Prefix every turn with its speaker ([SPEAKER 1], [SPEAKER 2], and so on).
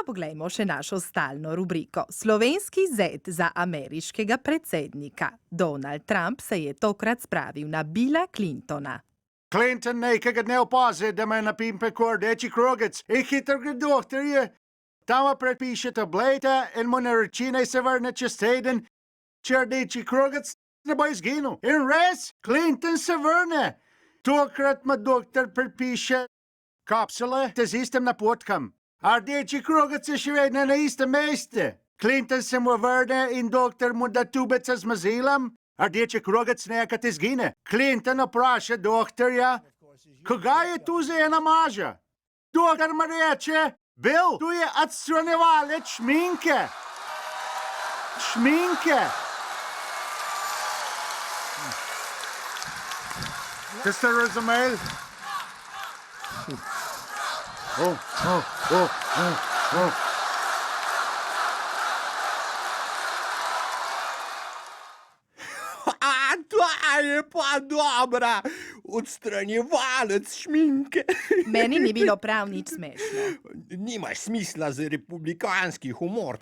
[SPEAKER 1] pa poglejmo še našo stalno rubriko. Slovenski zet za ameriškega predsednika. Donald Trump se je tokrat spravil na Billa Clintona.
[SPEAKER 2] Clinton nekega dne opazi, da me napimpe ko rdeči krogec in hitro gre doktorje. Tam predpiše tablete in mu nareči, naj se vrne čez teden, če rdeči krogec ne bo izginil. In res, Clinton se vrne. Tokrat ma doktor predpiše kapsule z istim napotkom. A rdeči krogec je še vedno na istem mestu. Clinton se mu vrne in doktor mu da tubice z mazilom. Rdeči krogec nekaj izgine. Clinton vpraša doktorja, koga je tu za ena maža? Doktor mu reče, Bill, tu je odstranjevalec šminke. Šminke. Kaj ste razumeli?
[SPEAKER 3] Ta je pa dobra, odstranjevalec šminke.
[SPEAKER 1] Meni ni bilo prav nič smešno.
[SPEAKER 3] Nimaš smisla za republikanski humor,